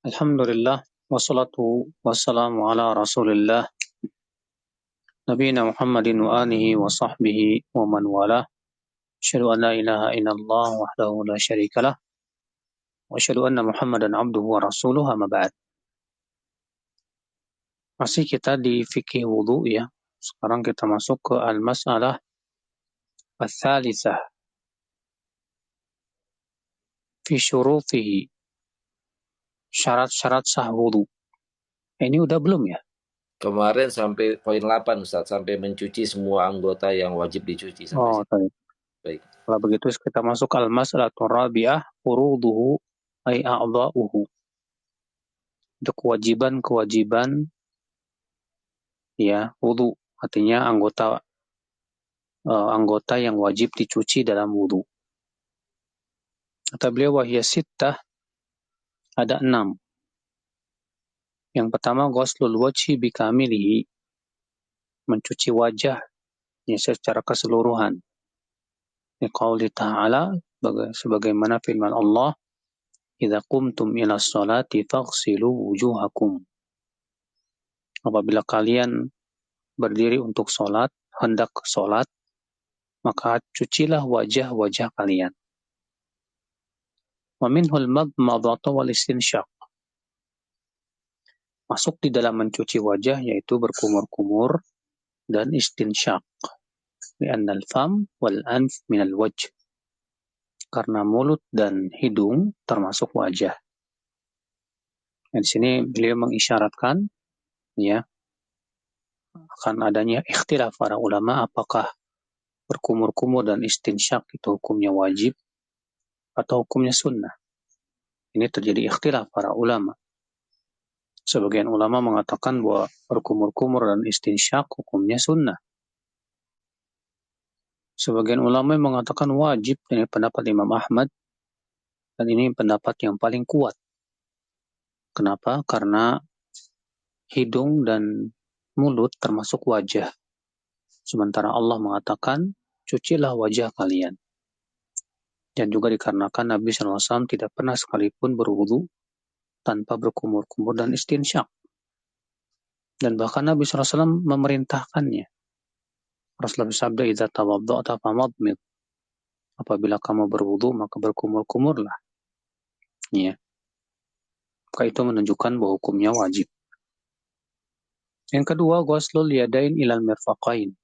Alhamdulillah, wassalatu wassalamu ala rasulillah, nabiyina Muhammadin wa alihi wa sahbihi wa man walah. Asyhadu an la ilaha illallah wahdahu la syarikalah, wa asyhadu anna Muhammadan abduhu wa rasuluh, amma ba'd. Masih kita di fikih wudu ya. Sekarang kita masuk ke al-mas'alah ats-tsalitsah fi syurutihi, syarat-syarat sah wudu. Ini udah belum ya? Kemarin sampai poin 8 Ustaz, sampai mencuci semua anggota yang wajib dicuci sampai Oh, situ. Baik. Kalau begitu kita masuk al-mas'alatu rabi'ah, furuduhu ay a'dha'uhu. Itu kewajiban-kewajiban ya wudu, artinya anggota yang wajib dicuci dalam wudu. Kata beliau wahya sittah, ada 6. Yang pertama ghuslul wajhi bikamilihi, mencuci wajah ya, secara keseluruhan. Liqauli ta'ala, sebagaimana firman Allah, idza qumtum ila sholati faghsilu wujuhakum. Apabila kalian berdiri untuk sholat, hendak sholat, maka cucilah wajah-wajah kalian. Wa minhul madmadatu wal istinsyaq. Masuk di dalam mencuci wajah yaitu berkumur-kumur dan istinsyaq. Li'anna al-fam wal anf min al-wajh. Karena mulut dan hidung termasuk wajah. Dan di sini beliau mengisyaratkan ya akan adanya ikhtilaf para ulama apakah berkumur-kumur dan istinsyaq itu hukumnya wajib atau hukumnya sunnah. Ini terjadi ikhtilaf para ulama. Sebagian ulama mengatakan bahwa berkumur-kumur dan istinsyaq hukumnya sunnah. Sebagian ulama mengatakan wajib, ini pendapat Imam Ahmad, dan ini pendapat yang paling kuat. Kenapa? Karena hidung dan mulut termasuk wajah. Sementara Allah mengatakan, cucilah wajah kalian. Dan juga dikarenakan Nabi SAW tidak pernah sekalipun berwudu tanpa berkumur-kumur dan istinsyaq. Dan bahkan Nabi SAW memerintahkannya. Rasulullah bersabda, idza tawadda'ta famadmid. Apabila kamu berwudu, maka berkumur-kumurlah. Ya. Maka itu menunjukkan bahwa hukumnya wajib. Yang kedua, ghuslul yadain ilal mirfaqain.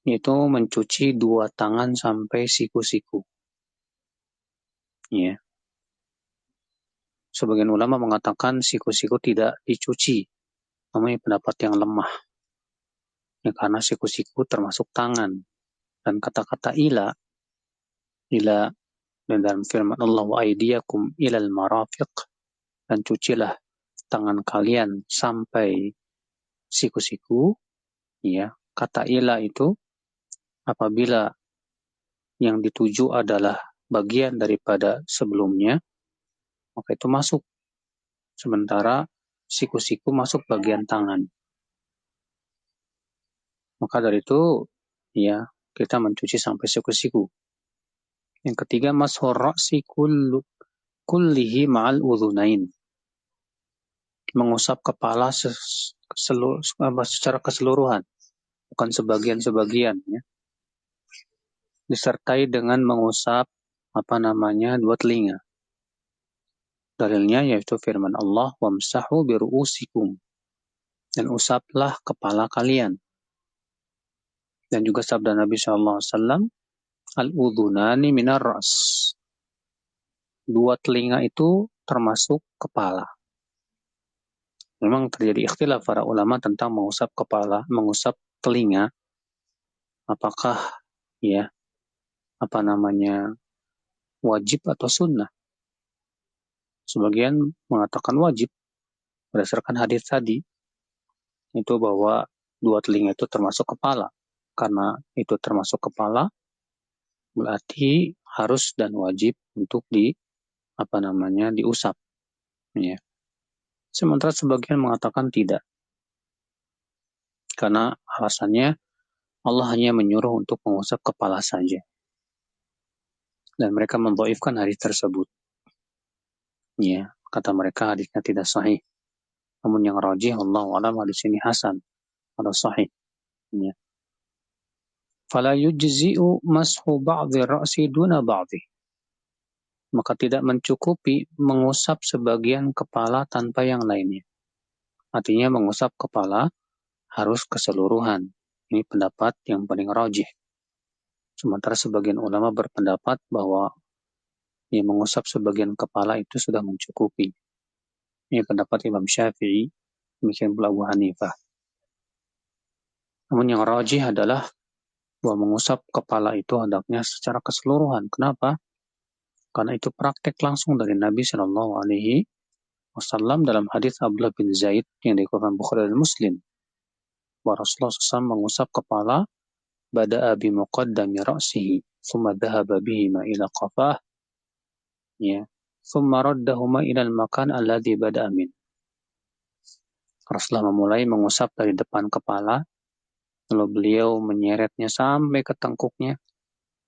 Yaitu mencuci dua tangan sampai siku-siku. Ya. Sebagian ulama mengatakan siku-siku tidak dicuci. Namanya pendapat yang lemah. Ya, karena siku-siku termasuk tangan. Dan kata-kata ila dan dalam firman Allah wa aydiyakum ilal marafiq, dan cucilah tangan kalian sampai siku-siku. Ya, kata ila itu apabila yang dituju adalah bagian daripada sebelumnya, maka itu masuk. Sementara siku-siku masuk bagian tangan. Maka dari itu, ya, kita mencuci sampai siku-siku. Yang ketiga, mashur ra'si kullihi ma'al udhunain. Mengusap kepala secara keseluruhan, bukan sebagian-sebagian, ya. Disertai dengan mengusap dua telinga. Dalilnya yaitu firman Allah, wamsahu biru'usikum, dan usaplah kepala kalian. Dan juga sabda Nabi SAW, al-udhunani minar ras. Dua telinga itu termasuk kepala. Memang terjadi ikhtilaf para ulama tentang mengusap kepala, mengusap telinga. Apakah wajib atau sunnah? Sebagian mengatakan wajib berdasarkan hadis tadi, itu bahwa dua telinga itu termasuk kepala. Karena itu termasuk kepala, berarti harus dan wajib untuk diusap. Ya. Sementara sebagian mengatakan tidak. Karena alasannya Allah hanya menyuruh untuk mengusap kepala saja. Dan mereka mendhaifkan hadis tersebut. Ya, Kata mereka hadisnya tidak sahih. Namun yang rajih wallahu alam hadis ini hasan atau sahih. Ya. Fala yujzi'u mashu ba'dhi ra'si duna ba'dhi. Maka tidak mencukupi mengusap sebagian kepala tanpa yang lainnya. Artinya mengusap kepala harus keseluruhan. Ini pendapat yang paling rajih. Sementara sebagian ulama berpendapat bahwa mengusap sebagian kepala itu sudah mencukupi. Ini pendapat Imam Syafi'i, demikian pula Abu Hanifah. Namun yang rajih adalah bahwa mengusap kepala itu hendaknya secara keseluruhan. Kenapa? Karena itu praktek langsung dari Nabi Shallallahu Alaihi Wasallam dalam hadis Abdullah bin Zaid yang dikeluarkan Bukhari dan Muslim. Bahwa Rasulullah SAW mengusap kepala bada'a bi muqaddami ra'sihi thumma dhahaba bihima ila qafah ya thumma raddahuma ila al-makan alladhi bada'a min. Rasulullah memulai mengusap dari depan kepala, lalu beliau menyeretnya sampai ke tengkuknya,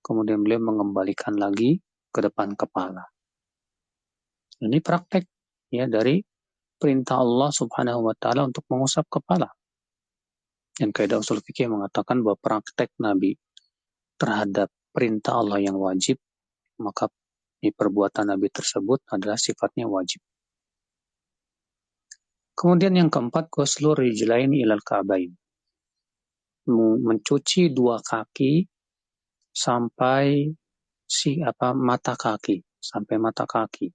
kemudian beliau mengembalikan lagi ke depan kepala. Ini praktek ya dari perintah Allah Subhanahu wa taala untuk mengusap kepala. Dan kaidah usul fikih mengatakan bahwa praktek Nabi terhadap perintah Allah yang wajib, maka perbuatan Nabi tersebut adalah sifatnya wajib. Kemudian yang keempat, ghuslu rijlaini ilal ka'bain. Mencuci dua kaki sampai mata kaki, sampai mata kaki.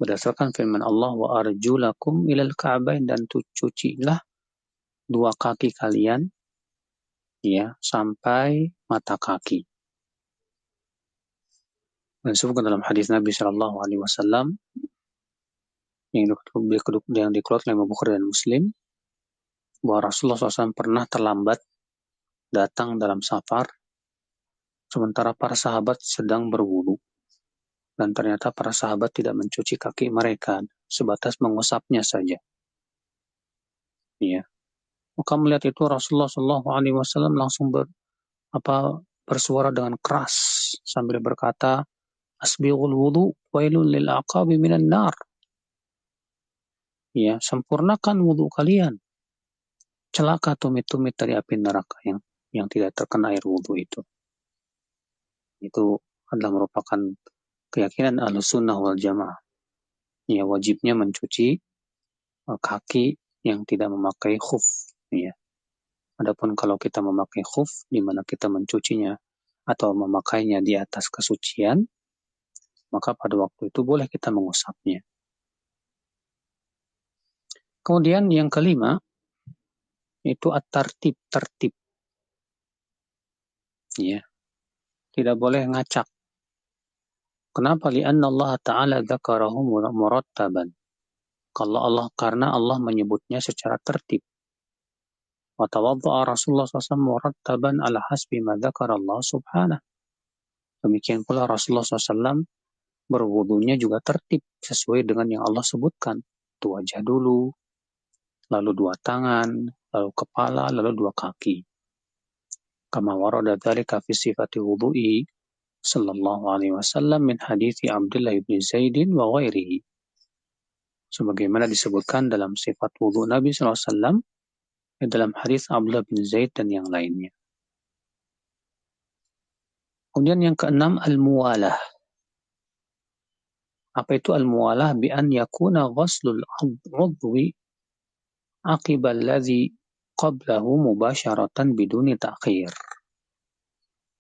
Berdasarkan firman Allah, wa arjulakum ilal ka'bain, dan cucilah dua kaki kalian ya sampai mata kaki. Disebutkan dalam hadis Nabi Shallallahu Alaihi Wasallam yang dikeluarkan oleh Bukhari dan Muslim, bahwa Rasulullah SAW pernah terlambat datang dalam safar sementara para sahabat sedang berwudu, dan ternyata para sahabat tidak mencuci kaki mereka, sebatas mengusapnya saja. Ya. Maka melihat itu Rasulullah SAW langsung bersuara dengan keras sambil berkata, asbighul wudu wailun lil aqabi minan nar. Ya, sempurnakan wudu kalian. Celaka tumit-tumit dari api neraka yang tidak terkena air wudu itu. Itu adalah merupakan keyakinan Ahlussunnah wal Jamaah. Ya, wajibnya mencuci kaki yang tidak memakai khuf. Ya. Adapun kalau kita memakai khuf, di mana kita mencucinya atau memakainya di atas kesucian, maka pada waktu itu boleh kita mengusapnya. Kemudian yang kelima, itu at-tartib, tertib. Ya. Tidak boleh ngacak. Kenapa? Lianna Allah Ta'ala dzakarahu murattaban. Karena Allah menyebutnya secara tertib. Wa tawadda'a Rasulullah SAW murattaban ala hasbi ma dzakara Allah subhanahu. Demikian pula Rasulullah SAW berwudunya juga tertib sesuai dengan yang Allah sebutkan. Itu wajah dulu, lalu dua tangan, lalu kepala, lalu dua kaki. Kama warada dzalika fi sifati wudu'i sallallahu alaihi wasallam min hadithi Abdullah bin Zaid wa ghairihi. Sebagaimana disebutkan dalam sifat wudu Nabi sallallahu alaihi wasallam dalam hadis Abdullah bin Zaid dan yang lainnya. Kemudian yang keenam, al-muwalah. Apa itu al-muwalah? Bi an yakuna ghuslul 'udwi aqibal ladzi qablahu mubasharatan biduni ta'khir.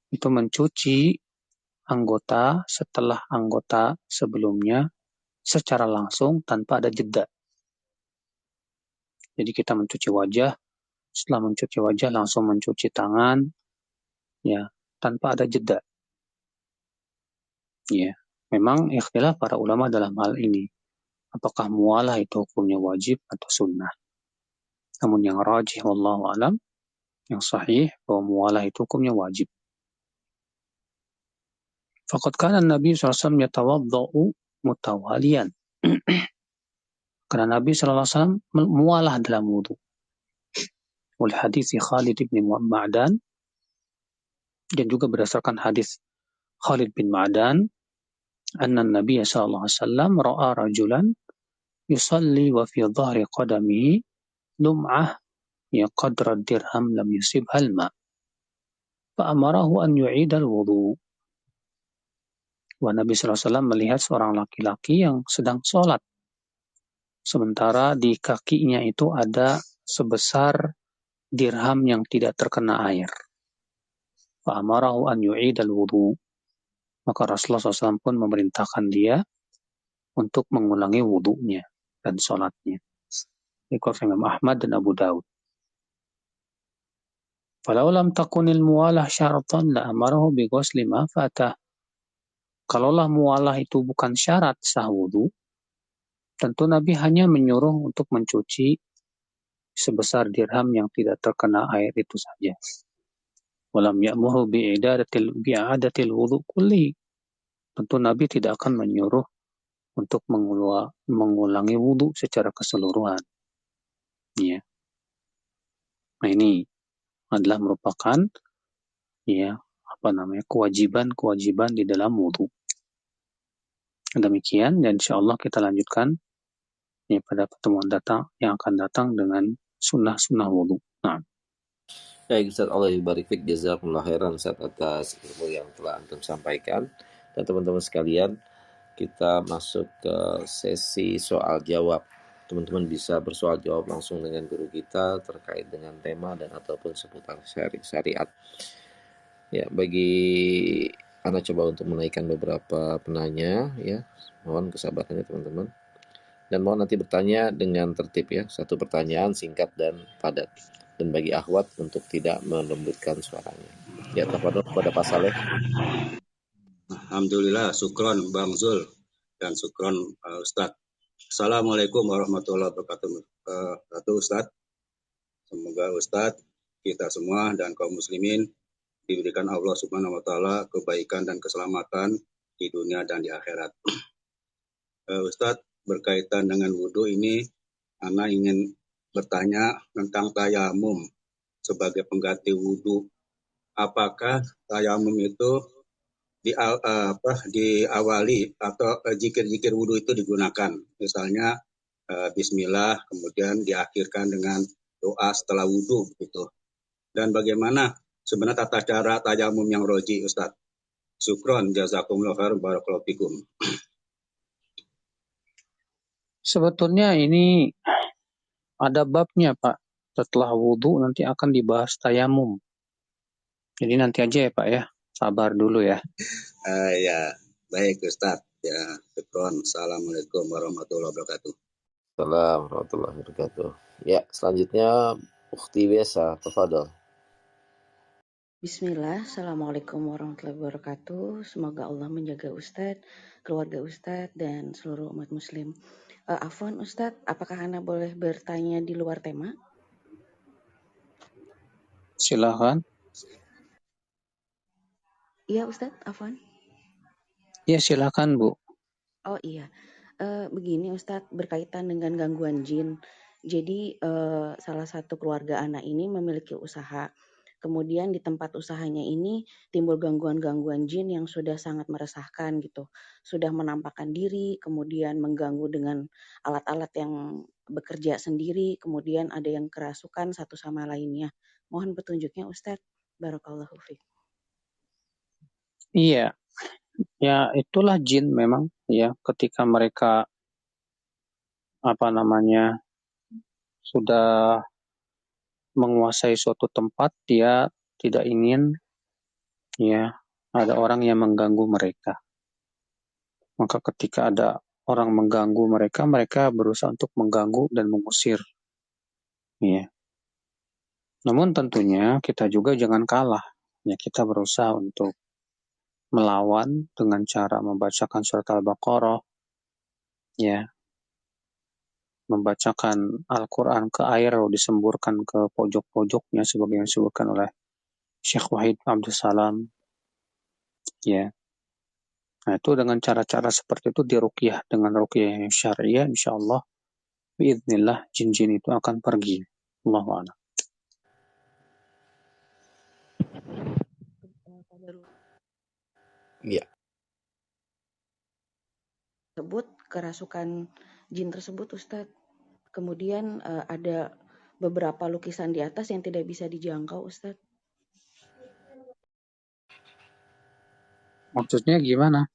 Itu mencuci anggota setelah anggota sebelumnya secara langsung tanpa ada jeda. Jadi kita mencuci wajah, setelah mencuci wajah langsung mencuci tangan, ya, tanpa ada jeda. Ya, memang ikhtilaf para ulama dalam hal ini. Apakah muwalah itu hukumnya wajib atau sunnah? Namun yang rajih wallahu alam, yang sahih bahwa muwalah itu hukumnya wajib. Faqad kana Nabi SAW yatawaddau mutawaliyan. Karena Nabi SAW muwalah dalam wudu. Oleh hadis Khalid bin Ma'dan, dan juga berdasarkan hadis Khalid bin Ma'dan anna an-nabiy sallallahu alaihi wasallam ra'a rajulan yusalli wa fi dhahri qadamihi lum'ah ya qadra dirham lam yusibha al-ma' fa amarahu an yu'ida al-wudu'. Wa Nabi sallallahu alaihi wasallam melihat seorang laki-laki yang sedang sholat, sementara di kakinya itu ada sebesar dirham yang tidak terkena air. Fa amarahu an yu'ida al-wudu'. Maka Rasulullah SAW pun memerintahkan dia untuk mengulangi wudunya dan sholatnya. Dikutip Imam Ahmad dan Abu Daud. Falau lam takunil muwalah syaratan la amarahu bi ghusli ma fatah. Kalaulah muwalah itu bukan syarat sah wudu, tentu Nabi hanya menyuruh untuk mencuci sebesar dirham yang tidak terkena air itu saja. Walam ya'muru bi'adatil wudu kulli. Tentu Nabi tidak akan menyuruh untuk mengulangi wudu secara keseluruhan. Ya. Nah ini adalah merupakan kewajiban di dalam wudu. Demikian, dan insyaallah kita lanjutkan pada pertemuan yang akan datang dengan sunnah-sunnah wudu. Nah. Baik Ustaz, Allah yubarik fik, jazakumullah khairan Ustaz atas ilmu yang telah antum sampaikan. Dan teman-teman sekalian, kita masuk ke sesi soal jawab. Teman-teman bisa bersoal jawab langsung dengan guru kita terkait dengan tema dan ataupun seputar syariat. Ya, bagi Anda coba untuk menaikkan beberapa penanya ya. Mohon kesabarannya teman-teman. Dan mohon nanti bertanya dengan tertib ya. Satu pertanyaan singkat dan padat. Dan bagi akhwat untuk tidak melembutkan suaranya. Ya, tafadhol kepada Pak Saleh. Alhamdulillah, syukron Bang Zul dan syukron Ustadz. Assalamualaikum warahmatullahi wabarakatuh Ustadz. Semoga Ustadz, kita semua dan kaum muslimin diberikan Allah Subhanahu wa taala kebaikan dan keselamatan di dunia dan di akhirat. Ustadz, berkaitan dengan wudhu ini, Ana ingin bertanya tentang tayamum sebagai pengganti wudhu. Apakah tayamum itu diawali atau zikir-zikir wudhu itu digunakan? Misalnya Bismillah, kemudian diakhirkan dengan doa setelah wudhu gitu. Dan bagaimana sebenarnya tata cara tayamum yang roji, Ustadz? Syukron, jazakumullah khairan, barakallahu fikum. Sebetulnya ini ada babnya, Pak. Setelah wudhu nanti akan dibahas tayamum. Jadi nanti aja ya, Pak ya. Sabar dulu ya. Ya, baik Ustadz. Ya, syukron. Assalamualaikum warahmatullahi wabarakatuh. Assalamualaikum warahmatullahi wabarakatuh. Ya, selanjutnya Ukhti Wesa, tafadhol. Bismillah, Assalamualaikum warahmatullahi wabarakatuh. Semoga Allah menjaga Ustadz, keluarga Ustadz, dan seluruh umat muslim. Afwan Ustadz, apakah Anda boleh bertanya di luar tema? Silakan. Iya Ustadz, Afwan. Ya silakan Bu. Oh iya, begini Ustadz, berkaitan dengan gangguan jin. Jadi salah satu keluarga anak ini memiliki usaha. Kemudian di tempat usahanya ini timbul gangguan-gangguan jin yang sudah sangat meresahkan gitu. Sudah menampakkan diri, kemudian mengganggu dengan alat-alat yang bekerja sendiri, kemudian ada yang kerasukan satu sama lainnya. Mohon petunjuknya Ustadz. Barakallahu fiik. Iya, ya itulah jin memang ya, ketika mereka sudah menguasai suatu tempat, dia tidak ingin ya ada orang yang mengganggu mereka. Maka ketika ada orang mengganggu mereka, mereka berusaha untuk mengganggu dan mengusir. Ya. Namun tentunya kita juga jangan kalah. Ya, kita berusaha untuk melawan dengan cara membacakan surat Al-Baqarah, ya, membacakan Al-Quran ke air lalu disemburkan ke pojok-pojoknya sebagai yang disebutkan oleh Syekh Wahid Abdul Salam, ya. Nah itu dengan cara-cara seperti itu diruqyah dengan ruqyah yang syariah, insyaallah biiznillah jin-jin itu akan pergi. Allahu a'lam. Ya. tersebut kerasukan jin tersebut Ustadz. Kemudian ada beberapa lukisan di atas yang tidak bisa dijangkau Ustadz. Maksudnya gimana?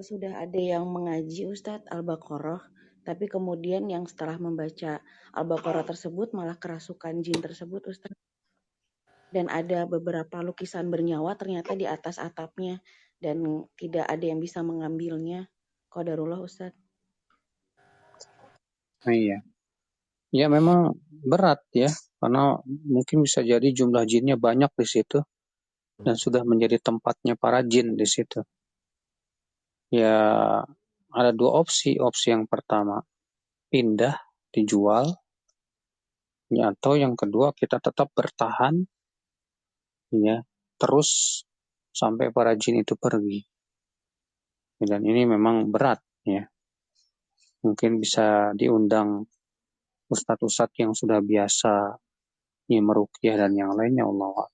Sudah ada yang mengaji Ustadz Al-Baqarah, tapi kemudian yang setelah membaca Al-Baqarah tersebut malah kerasukan jin tersebut Ustadz. Dan ada beberapa lukisan bernyawa ternyata di atas atapnya dan tidak ada yang bisa mengambilnya. Qadarullah Ustadz. Iya. Ya memang berat ya, karena mungkin bisa jadi jumlah jinnya banyak di situ dan sudah menjadi tempatnya para jin di situ. Ya ada dua opsi. Opsi yang pertama pindah, dijual, ya, atau yang kedua kita tetap bertahan, ya, terus sampai para jin itu pergi. Dan ini memang berat, ya. Mungkin bisa diundang ustadz-ustadz yang sudah biasa ya, meruqyah dan yang lainnya, Allah.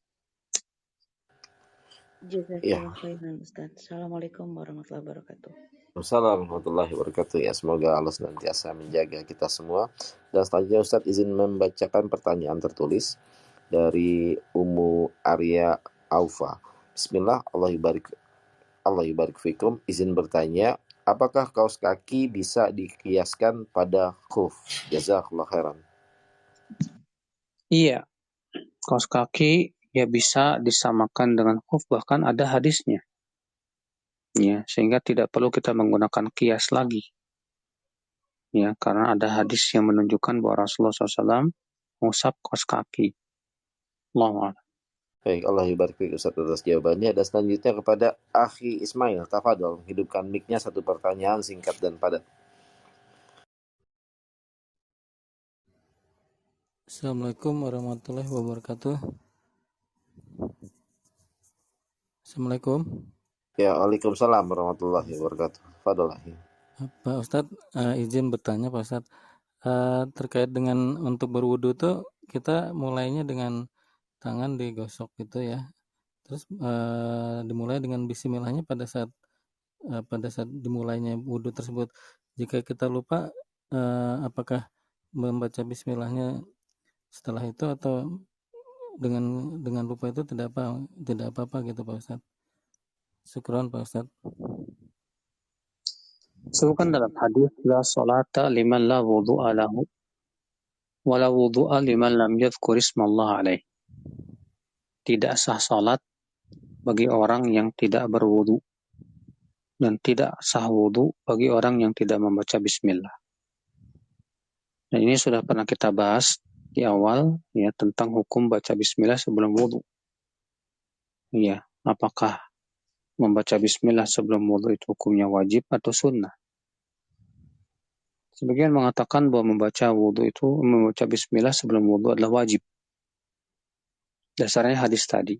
Jazakallah khairan Ustadz. Assalamualaikum warahmatullahi wabarakatuh. Assalamualaikum warahmatullahi wabarakatuh. Ya, semoga Allah senantiasa menjaga kita semua. Dan selanjutnya Ustadz izin membacakan pertanyaan tertulis dari Ummu Arya Aufa. Bismillah, Allah yubarik fikum. Izin bertanya, apakah kaos kaki bisa dikiaskan pada khuf? Jazakallah khairan. Iya, kaos kaki ya bisa disamakan dengan khuf, bahkan ada hadisnya. Ya, sehingga tidak perlu kita menggunakan kias lagi. Ya, karena ada hadis yang menunjukkan bahwa Rasulullah SAW mengusap kaos kaki. Allah. Baik, Allah yubarik fikum Ustaz atas jawabannya. Dan selanjutnya kepada Akhi Ismail, tafadhol, hidupkan mic-nya, satu pertanyaan singkat dan padat. Assalamualaikum warahmatullahi wabarakatuh. Assalamualaikum. Ya, waalaikumsalam warahmatullahi wabarakatuh. Fadol. Pak Ustadz, izin bertanya Pak Ustadz, terkait dengan untuk berwudu tuh kita mulainya dengan tangan digosok gitu ya. Terus dimulai dengan bismillahnya pada saat dimulainya wudu tersebut. Jika kita lupa, apakah membaca bismillahnya setelah itu atau dengan lupa itu tidak apa-apa gitu Pak Ustadz. Syukron Pak Ustadz. Sebutkan dalam hadis la salata liman la wudu'a lahu wa la wudu'a liman lam yadhkur ismallah alaih. Tidak sah salat bagi orang yang tidak berwudu dan tidak sah wudu bagi orang yang tidak membaca bismillah. Dan ini sudah pernah kita bahas di awal ya tentang hukum baca bismillah sebelum wudu. Ya, apakah membaca bismillah sebelum wudu itu hukumnya wajib atau sunnah? Sebagian mengatakan bahwa membaca bismillah sebelum wudu adalah wajib. Dasarnya hadis tadi.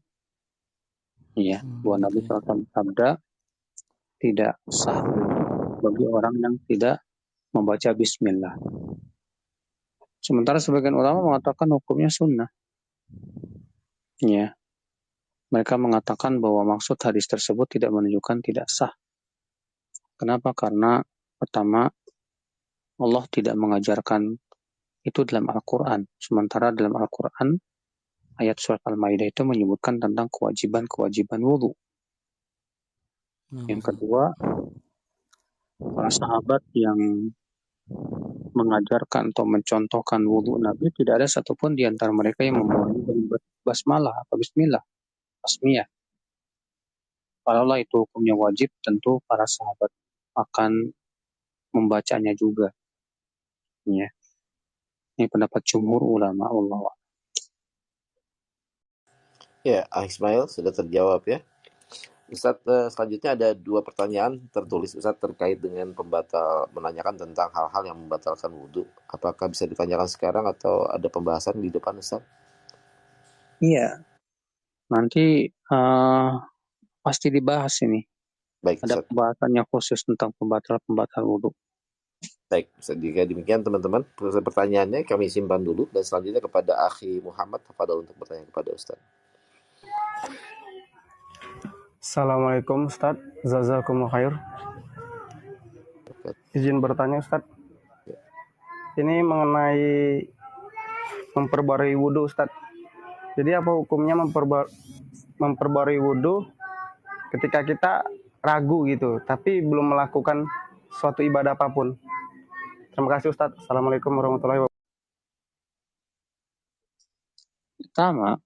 Ya, bahwa Nabi SAW sabda tidak sah bagi orang yang tidak membaca bismillah. Sementara sebagian ulama mengatakan hukumnya sunnah. Ya. Mereka mengatakan bahwa maksud hadis tersebut tidak menunjukkan tidak sah. Kenapa? Karena pertama, Allah tidak mengajarkan itu dalam Al-Quran. Sementara dalam Al-Quran, ayat surat Al-Maidah itu menyebutkan tentang kewajiban wudu. Yang kedua, para sahabat yang mengajarkan atau mencontohkan wudu Nabi, tidak ada satupun di antara mereka yang memulainya dengan basmalah atau bismillah, tasmiyah. Kalaulah itu hukumnya wajib, tentu para sahabat akan membacanya juga. Ya. Ini pendapat jumhur ulama Allah. Ya, Ismail sudah terjawab ya. Ustadz, selanjutnya ada 2 pertanyaan tertulis Ustadz terkait dengan menanyakan tentang hal-hal yang membatalkan wudhu. Apakah bisa ditanyakan sekarang atau ada pembahasan di depan Ustadz? Iya, nanti pasti dibahas ini. Baik, ada Ustadz. pembahasannya khusus tentang pembatal wudhu. Baik, jika demikian teman-teman, pertanyaannya kami simpan dulu dan selanjutnya kepada Akhi Muhammad, tafadhol untuk bertanya kepada Ustadz. Assalamualaikum Ustaz, jazakumullah khair. Izin bertanya Ustaz, ini mengenai memperbarui wudhu Ustaz. Jadi apa hukumnya memperbarui wudhu ketika kita ragu gitu, tapi belum melakukan suatu ibadah apapun? Terima kasih Ustaz. Assalamualaikum warahmatullahi wabarakatuh. Pertama,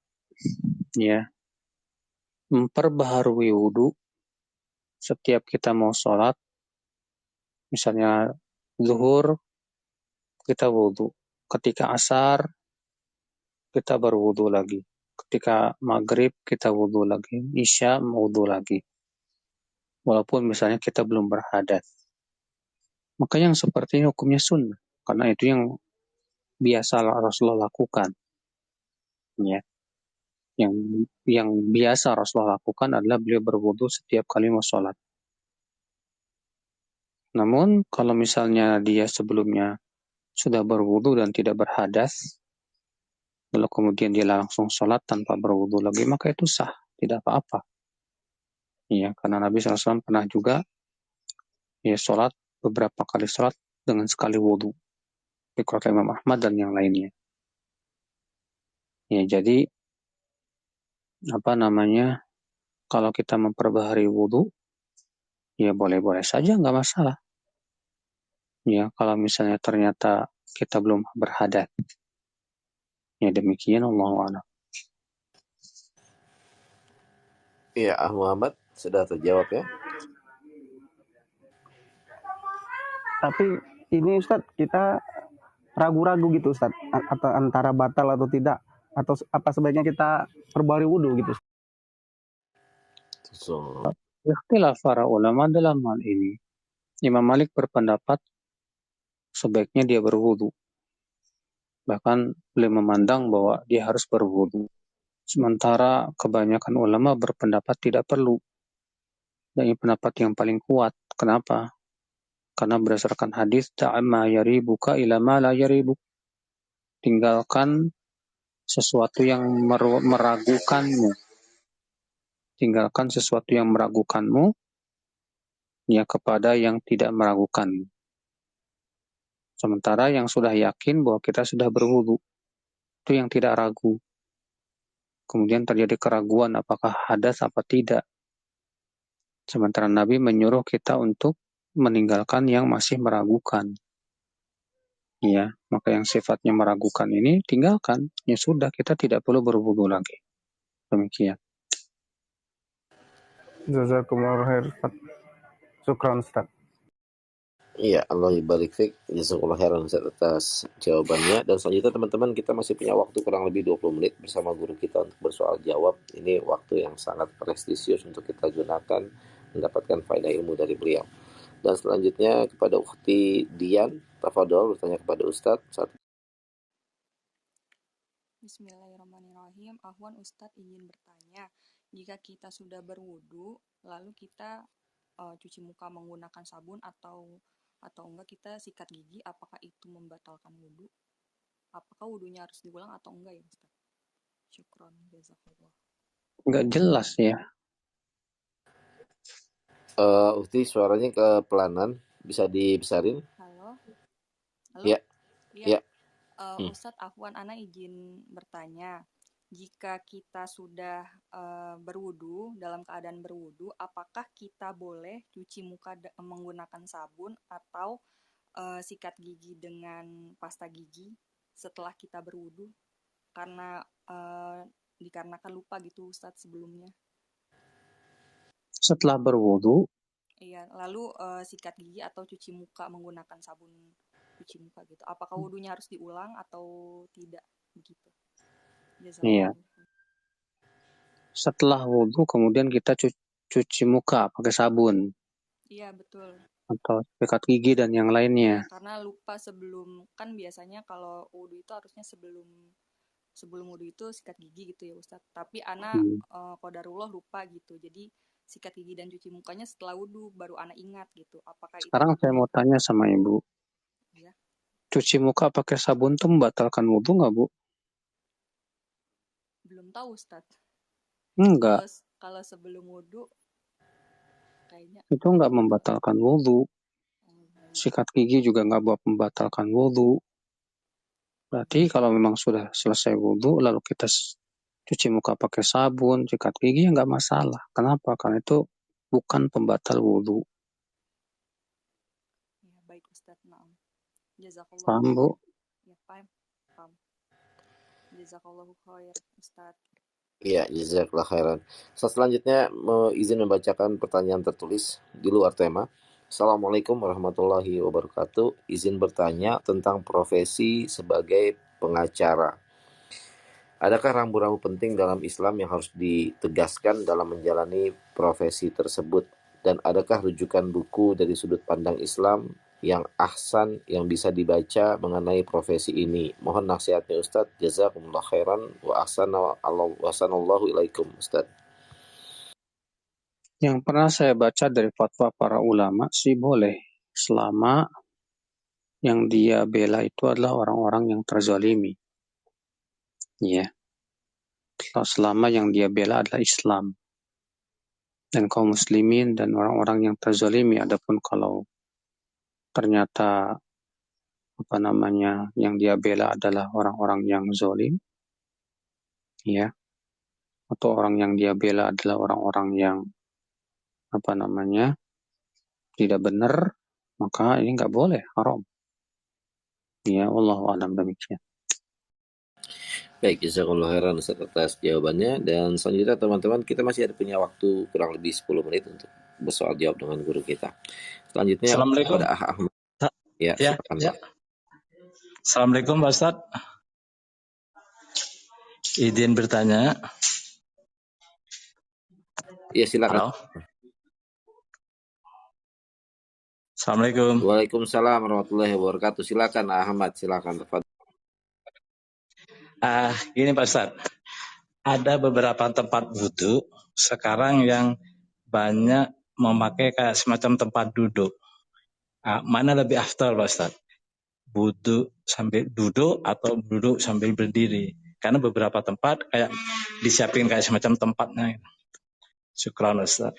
ya, memperbaharui wudhu setiap kita mau sholat, misalnya zuhur, kita wudhu. Ketika asar, kita berwudhu lagi. Ketika maghrib, kita wudhu lagi. Isya, wudhu lagi. Walaupun misalnya kita belum berhadas. Maka yang seperti ini hukumnya sunnah. Karena itu yang biasa Rasulullah lakukan. Ya. Yang biasa Rasulullah lakukan adalah beliau berwudhu setiap kali mau sholat. Namun kalau misalnya dia sebelumnya sudah berwudhu dan tidak berhadas, lalu kemudian dia langsung sholat tanpa berwudhu lagi, maka itu sah, tidak apa-apa. Ya, karena Nabi SAW pernah juga ya sholat beberapa kali sholat dengan sekali wudhu. Dikatakan Imam Ahmad dan yang lainnya. Ya, jadi kalau kita memperbaharui wudhu, ya boleh-boleh saja, nggak masalah. Ya, kalau misalnya ternyata kita belum berhadas. Ya demikian, Allahu a'lam. Iya, Muhammad sudah terjawab ya. Tapi ini Ustaz, kita ragu-ragu gitu Ustaz, atau antara batal atau tidak, atau apa sebaiknya kita perbarui wudhu gitu. So, Ikhtilaf para ulama dalam hal ini. Imam Malik berpendapat sebaiknya dia berwudhu. Bahkan beliau memandang bahwa dia harus berwudhu. Sementara kebanyakan ulama berpendapat tidak perlu. Dan ini pendapat yang paling kuat. Kenapa? Karena berdasarkan hadis, ta'amma yaribuka ila ma la yaribuk. Tinggalkan sesuatu yang meragukanmu. Tinggalkan sesuatu yang meragukanmu ya kepada yang tidak meragukanmu. Sementara yang sudah yakin bahwa kita sudah berwudu, itu yang tidak ragu. Kemudian terjadi keraguan apakah hadas apa tidak. Sementara Nabi menyuruh kita untuk meninggalkan yang masih meragukan. Ya, maka yang sifatnya meragukan ini tinggalkan. Ya sudah, kita tidak perlu berwudu lagi. Demikian. Jazakumullah khair Ustaz. Syukran Ustaz. iya, Allah barik fiik. Jazakallahu khairan Ustaz atas jawabannya. Dan selanjutnya teman-teman, kita masih punya waktu kurang lebih 20 menit bersama guru kita untuk bersoal jawab. Ini waktu yang sangat prestisius untuk kita gunakan mendapatkan faedah ilmu dari beliau. Dan selanjutnya kepada Ukhti Dian, tafadhol bertanya kepada Ustaz. Bismillahirrahmanirrahim. Ahwan Ustadz izin bertanya, jika kita sudah berwudu, lalu kita cuci muka menggunakan sabun atau enggak kita sikat gigi, apakah itu membatalkan wudu? Apakah wudunya harus diulang atau enggak ya Ustadz? Syukron, jazakallah. Nggak jelas ya. Ukhti suaranya kepelanan, bisa dibesarin? Halo? Ya. Ya. Ustadz Ahwan, ana izin bertanya, jika kita sudah berwudu, dalam keadaan berwudu, apakah kita boleh cuci muka menggunakan sabun atau sikat gigi dengan pasta gigi setelah kita berwudu? Karena dikarenakan lupa gitu Ustadz sebelumnya. Setelah berwudu, iya, lalu sikat gigi atau cuci muka menggunakan sabun cuci muka gitu. Apakah wudunya harus diulang atau tidak begitu? Iya. Setelah wudu kemudian kita cuci muka pakai sabun. Iya, betul. Atau sikat gigi dan yang lainnya. Iya, karena lupa sebelum, kan biasanya kalau wudu itu harusnya sebelum wudu itu sikat gigi gitu ya Ustadz. Tapi ana qadarullah lupa gitu. Jadi sikat gigi dan cuci mukanya setelah wudu baru ana ingat gitu. Apakah sekarang saya mau tanya sama Ibu. Ya. Cuci muka pakai sabun tuh membatalkan wudu nggak, Bu? Belum tahu Ustadz. Enggak. Kalau sebelum wudu kayaknya. Itu nggak membatalkan wudhu. Sikat gigi juga nggak buat membatalkan wudhu. Berarti kalau memang sudah selesai wudhu, lalu kita cuci muka pakai sabun, sikat gigi, ya nggak masalah. Kenapa? Karena itu bukan pembatal wudhu. Ya, baik Ustaz. Naam. Jazakallahu Paham, Bu? Ya, paham. Jazakallahu khair, Ustaz. Iya, jazakallah khairan. Selanjutnya izin membacakan pertanyaan tertulis di luar tema. Assalamualaikum warahmatullahi wabarakatuh. Izin bertanya tentang profesi sebagai pengacara. Adakah rambu-rambu penting dalam Islam yang harus ditegaskan dalam menjalani profesi tersebut? Dan adakah rujukan buku dari sudut pandang Islam yang ahsan yang bisa dibaca mengenai profesi ini? Mohon nasihatnya Ustaz. Jazakumullah khairan wa ahsanallahu ilaikum Ustaz. Yang pernah saya baca dari fatwa para ulama sih boleh, selama yang dia bela itu adalah orang-orang yang terzalimi. Ya. Selama yang dia bela adalah Islam dan kaum muslimin dan orang-orang yang terzalimi. Adapun kalau ternyata yang dia bela adalah orang-orang yang zalim, ya, atau orang yang dia bela adalah orang-orang yang tidak benar, maka ini nggak boleh, haram. Ya, wallahu a'lam demikian. Baik, jazakallahu khairan Ustaz atas jawabannya. Dan selanjutnya teman-teman, kita masih ada punya waktu kurang lebih 10 menit untuk bersoal jawab dengan guru kita. Selanjutnya Assalamualaikum. kepada Ahmad. Ya, silakan Pak. Assalamualaikum Pak Ustaz. Izin bertanya. Iya, silakan. Halo. Assalamualaikum. Waalaikumsalam warahmatullahi wabarakatuh. Silakan Ahmad, silakan. Gini Pak Ustaz. Ada beberapa tempat wudhu sekarang yang banyak memakai kayak semacam tempat duduk. Mana lebih afdal Pak Ustaz? Wudhu sambil duduk atau duduk sambil berdiri? Karena beberapa tempat kayak disiapin kayak semacam tempatnya. Syukran Ustaz.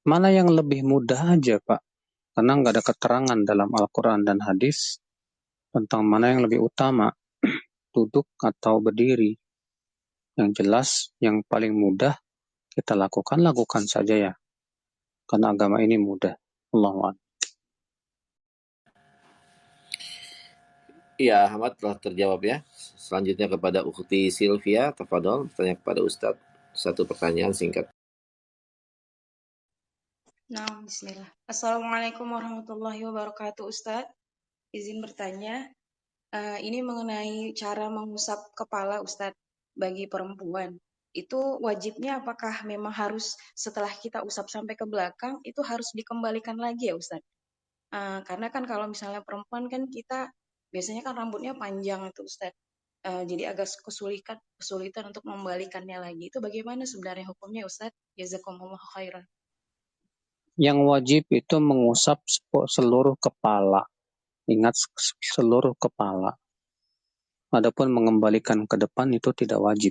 Mana yang lebih mudah aja, Pak? Karena nggak ada keterangan dalam Al-Quran dan hadis tentang mana yang lebih utama, duduk atau berdiri. Yang jelas, yang paling mudah kita lakukan saja ya. Karena agama ini mudah. Allahu a'lam. Iya, Ahmad telah terjawab ya. Selanjutnya kepada Ukhti Sylvia, tafadhol bertanya kepada Ustadz. Satu pertanyaan singkat. Nah, bismillah. Assalamualaikum warahmatullahi wabarakatuh, Ustadz. Izin bertanya, ini mengenai cara mengusap kepala Ustadz bagi perempuan. Itu wajibnya apakah memang harus setelah kita usap sampai ke belakang, itu harus dikembalikan lagi ya Ustadz? Karena kan kalau misalnya perempuan kan kita biasanya kan rambutnya panjang itu Ustadz. Jadi agak kesulitan untuk membalikannya lagi. Itu bagaimana sebenarnya hukumnya Ustadz? Jazakumullah khairan. Yang wajib itu mengusap seluruh kepala. Ingat, seluruh kepala. Adapun mengembalikan ke depan itu tidak wajib.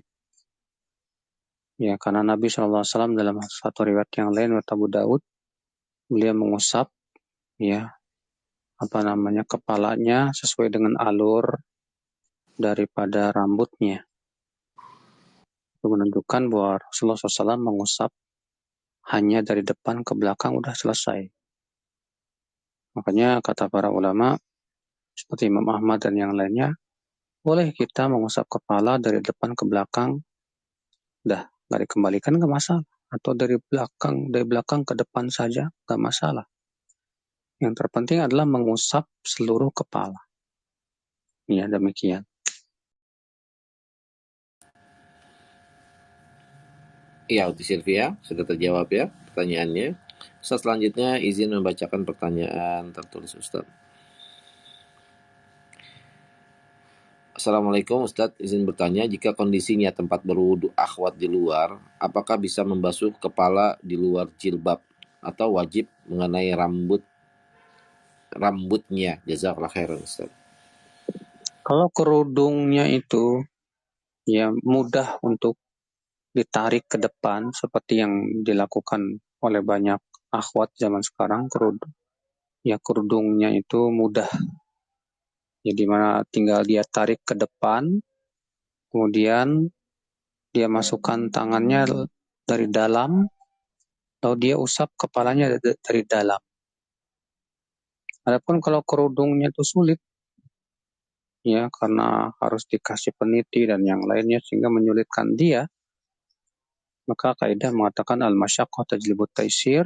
Ya, karena Nabi SAW dalam satu riwayat yang lain, Abu Daud, beliau mengusap, ya, kepalanya sesuai dengan alur daripada rambutnya. Itu menunjukkan bahwa Rasulullah SAW mengusap hanya dari depan ke belakang udah selesai. Makanya kata para ulama, seperti Imam Ahmad dan yang lainnya, boleh kita mengusap kepala dari depan ke belakang, dah, nggak dikembalikan nggak masalah. Atau dari belakang ke depan saja nggak masalah. Yang terpenting adalah mengusap seluruh kepala. Ya, demikian. Iya, Uti Sylvia, sudah terjawab ya pertanyaannya. Selanjutnya izin membacakan pertanyaan tertulis Ustaz. Assalamualaikum Ustadz, izin bertanya, jika kondisinya tempat berwudu akhwat di luar, apakah bisa membasuh kepala di luar jilbab atau wajib mengenai rambutnya? Jazakallah khairan Ustadz. Kalau kerudungnya itu ya mudah untuk ditarik ke depan seperti yang dilakukan oleh banyak akhwat zaman sekarang, kerudungnya itu mudah. Jadi mana tinggal dia tarik ke depan, kemudian dia masukkan tangannya dari dalam, lalu dia usap kepalanya dari dalam. Adapun kalau kerudungnya itu sulit, ya karena harus dikasih peniti dan yang lainnya sehingga menyulitkan dia, maka kaidah mengatakan al-masyaqqah tajlibut taisir,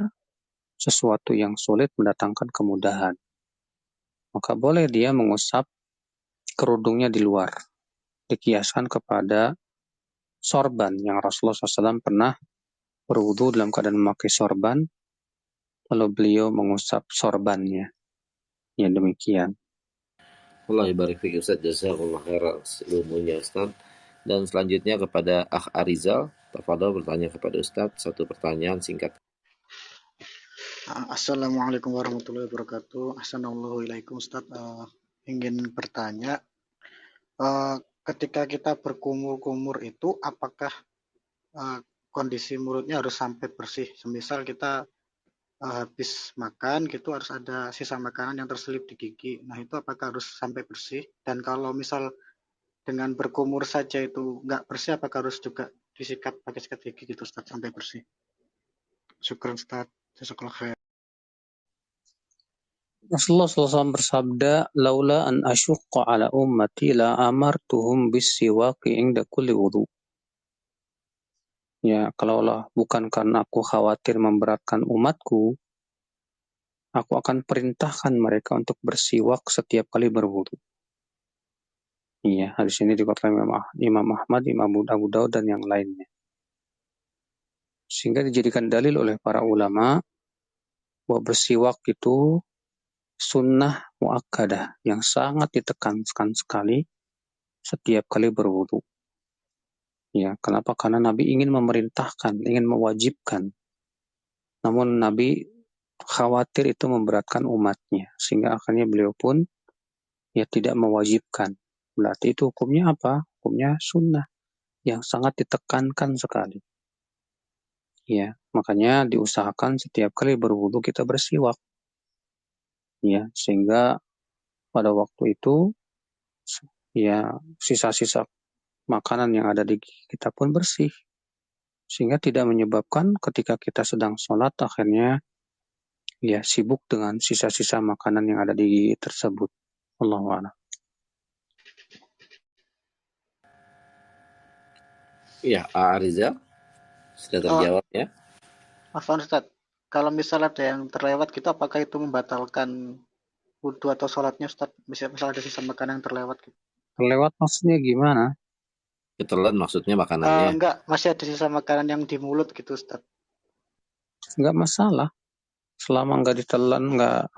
sesuatu yang sulit mendatangkan kemudahan. Maka boleh dia mengusap kerudungnya di luar, dikiaskan kepada sorban yang Rasulullah SAW pernah berwudu dalam keadaan memakai sorban, lalu beliau mengusap sorbannya. Ya demikian. Allah barik fiik Ustaz, jazakallahu khairan ilmunya Ustaz. Dan selanjutnya kepada Akh Arizal, tafadhol bertanya kepada Ustaz, satu pertanyaan singkat. Assalamualaikum warahmatullahi wabarakatuh. Assalamualaikum Ustaz. Ingin bertanya, ketika kita berkumur-kumur itu apakah kondisi mulutnya harus sampai bersih? Semisal kita habis makan gitu harus ada sisa makanan yang terselip di gigi. Nah itu apakah harus sampai bersih? Dan kalau misal dengan berkumur saja itu nggak bersih, apakah harus juga disikat pakai sikat gigi gitu Ustaz sampai bersih? Syukran Ustaz. Jazakallahu khair. Rasulullah SAW bersabda, "Laula an asyuqqa ala ummati la amartuhum bis-siwaki inda kulli wudu." Ya, kalaulah bukan karena aku khawatir memberatkan umatku, aku akan perintahkan mereka untuk bersiwak setiap kali berwudu. Iya, hadis ini diriwayatkan Imam Ahmad, Imam Abu Daud dan yang lainnya. Sehingga dijadikan dalil oleh para ulama bahwa bersiwak itu sunnah muakkadah yang sangat ditekankan sekali setiap kali berwudu. Ya, kenapa? Karena Nabi ingin memerintahkan, ingin mewajibkan. Namun Nabi khawatir itu memberatkan umatnya, sehingga akhirnya beliau pun ya tidak mewajibkan. Berarti itu hukumnya apa? Hukumnya sunnah yang sangat ditekankan sekali. Ya, makanya diusahakan setiap kali berwudu kita bersiwak. Ya, sehingga pada waktu itu ya sisa-sisa makanan yang ada di kita pun bersih. Sehingga tidak menyebabkan ketika kita sedang sholat akhirnya ya sibuk dengan sisa-sisa makanan yang ada di tersebut. Allahu a'lam. Iya, Arizal sudah terjawab ya. Afwan Ustaz, kalau misal ada yang terlewat gitu, apakah itu membatalkan wudhu atau sholatnya Ustaz? Misal ada sisa makanan yang terlewat gitu. Terlewat maksudnya gimana? Ketelan maksudnya makanannya. Enggak, masih ada sisa makanan yang di mulut gitu Ustaz. Enggak masalah. Selama enggak ditelan, enggak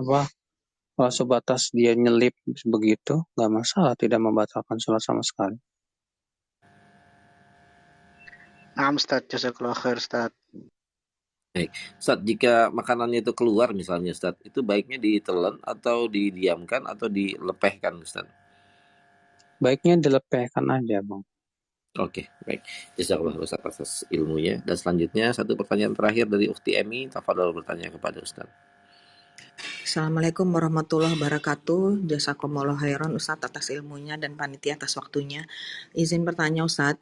sebatas dia nyelip begitu, enggak masalah, tidak membatalkan sholat sama sekali. Nah, Ustaz, jazakallahu khair Ustaz. Baik, Ustaz, jika makanannya itu keluar misalnya Ustaz, itu baiknya ditelan atau didiamkan atau dilepehkan Ustaz? Baiknya dilepehkan aja, Bang. Oke, baik. Jazakallah Ustaz atas ilmunya. Dan selanjutnya satu pertanyaan terakhir dari Ufti Emi, tafadhol bertanya kepada Ustaz. Assalamualaikum warahmatullahi wabarakatuh. Jazakumullah khairan Ustaz atas ilmunya dan panitia atas waktunya. Izin bertanya Ustaz,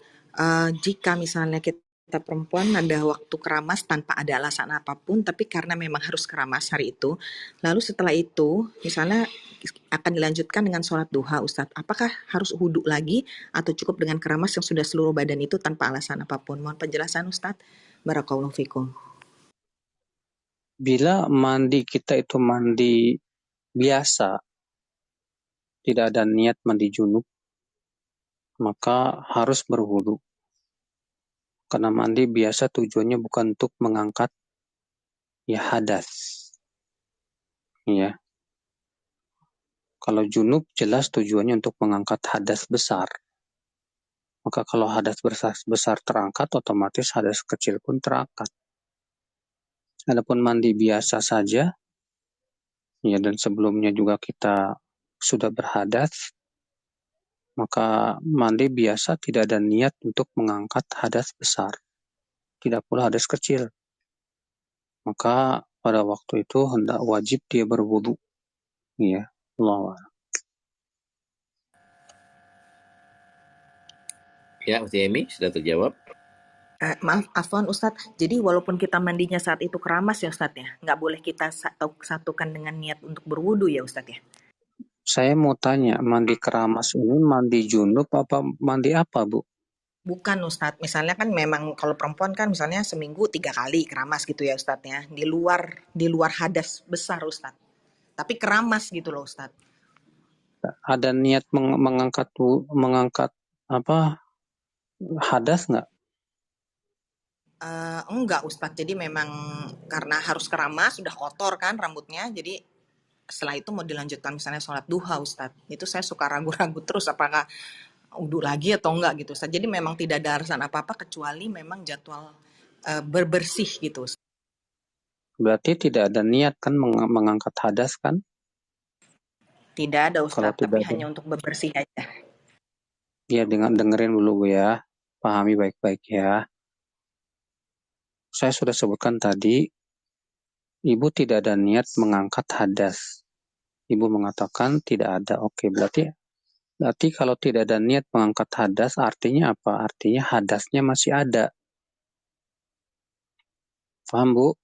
jika misalnya kita perempuan ada waktu keramas tanpa ada alasan apapun, tapi karena memang harus keramas hari itu, lalu setelah itu misalnya akan dilanjutkan dengan sholat duha Ustaz, apakah harus wudhu lagi atau cukup dengan keramas yang sudah seluruh badan itu tanpa alasan apapun? Mohon penjelasan Ustaz. Barakallahu fikum. Bila mandi kita itu mandi biasa, tidak ada niat mandi junub, maka harus berwudu. Karena mandi biasa tujuannya bukan untuk mengangkat ya hadas. Ya. Kalau junub jelas tujuannya untuk mengangkat hadas besar. Maka kalau hadas besar terangkat, otomatis hadas kecil pun terangkat. Adapun mandi biasa saja, ya dan sebelumnya juga kita sudah berhadas, maka mandi biasa tidak ada niat untuk mengangkat hadas besar. tidak pula hadas kecil. Maka pada waktu itu hendak wajib dia berwudu. Ya, Allah. Ya, Ustaz Emi sudah terjawab. Maaf, Afwan Ustadz, jadi walaupun kita mandinya saat itu keramas ya Ustadz ya, nggak boleh kita satukan dengan niat untuk berwudu ya Ustadz ya? Saya mau tanya, mandi keramas ini mandi junub apa mandi apa, Bu? Bukan Ustadz, misalnya kan memang kalau perempuan kan misalnya seminggu 3 kali keramas gitu ya Ustadz ya, di luar hadas besar Ustadz, tapi keramas gitu loh Ustadz. Ada niat mengangkat apa hadas nggak? Enggak Ustadz, jadi memang karena harus keramas, sudah kotor kan rambutnya, jadi setelah itu mau dilanjutkan misalnya sholat duha Ustadz, itu saya suka ragu-ragu terus apakah wudhu lagi atau enggak gitu Ustadz. Jadi memang tidak ada alasan apa-apa kecuali memang jadwal berbersih gitu Ustadz. Berarti tidak ada niat kan mengangkat hadas kan? Tidak ada Ustadz, tapi hanya untuk berbersih aja. Ya, dengerin dulu ya, pahami baik-baik ya. Saya sudah sebutkan tadi, Ibu tidak ada niat mengangkat hadas. Ibu mengatakan tidak ada. Oke, berarti kalau tidak ada niat mengangkat hadas, artinya apa? Artinya hadasnya masih ada. Paham, Bu?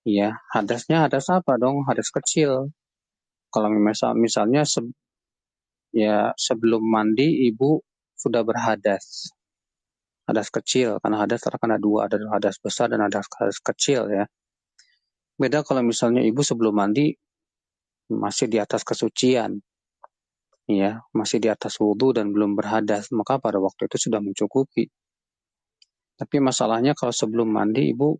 Iya, hadasnya hadas apa dong? Hadas kecil. Kalau misalnya sebelum mandi Ibu sudah berhadas. Hadas kecil, karena hadas terkena dua, ada hadas besar dan hadas kecil ya. Beda kalau misalnya Ibu sebelum mandi masih di atas kesucian. Ya, masih di atas wudu dan belum berhadas, maka pada waktu itu sudah mencukupi. Tapi masalahnya kalau sebelum mandi Ibu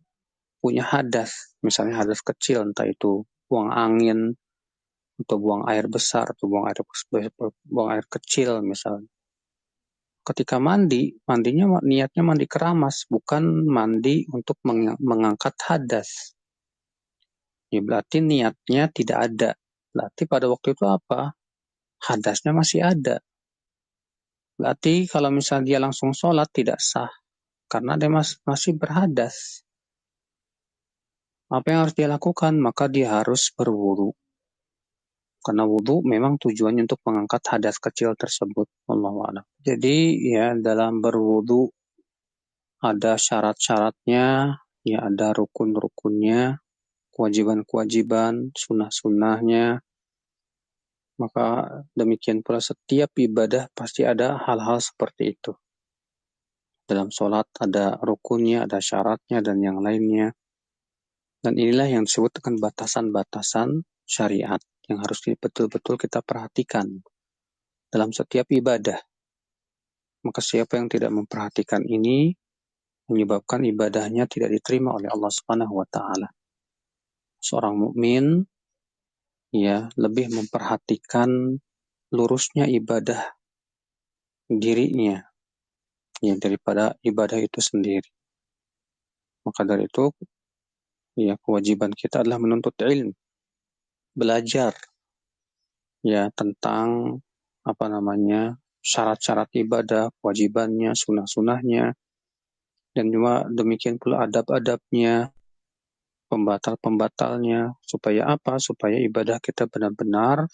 punya hadas, misalnya hadas kecil, entah itu buang angin, atau buang air besar, atau buang air kecil misalnya. Ketika mandinya niatnya mandi keramas, bukan mandi untuk mengangkat hadas. Ya berarti niatnya tidak ada. Berarti pada waktu itu apa? Hadasnya masih ada. Berarti kalau misalnya dia langsung sholat tidak sah. Karena dia masih berhadas. Apa yang harus dia lakukan? Maka dia harus berwudu. Karena wudu memang tujuannya untuk mengangkat hadas kecil tersebut. Wallahu a'lam. Jadi ya dalam berwudu ada syarat-syaratnya, ya ada rukun-rukunnya, kewajiban-kewajiban, sunnah-sunnahnya. Maka demikian pula setiap ibadah pasti ada hal-hal seperti itu. Dalam sholat ada rukunnya, ada syaratnya, dan yang lainnya. Dan inilah yang disebut dengan batasan-batasan syariat yang harus betul-betul kita perhatikan dalam setiap ibadah. Maka siapa yang tidak memperhatikan ini menyebabkan ibadahnya tidak diterima oleh Allah Subhanahu wa taala. Seorang mukmin ya lebih memperhatikan lurusnya ibadah dirinya ya daripada ibadah itu sendiri. Maka dari itu ya kewajiban kita adalah menuntut ilmu, belajar ya tentang syarat-syarat ibadah, kewajibannya, sunnah-sunnahnya, dan juga demikian pula adab-adabnya, pembatal-pembatalnya, supaya apa? Supaya ibadah kita benar-benar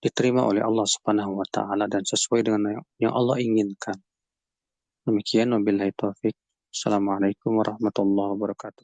diterima oleh Allah Subhanahu wa taala dan sesuai dengan yang Allah inginkan. Demikian wabillahi taufik. Assalamualaikum warahmatullahi wabarakatuh.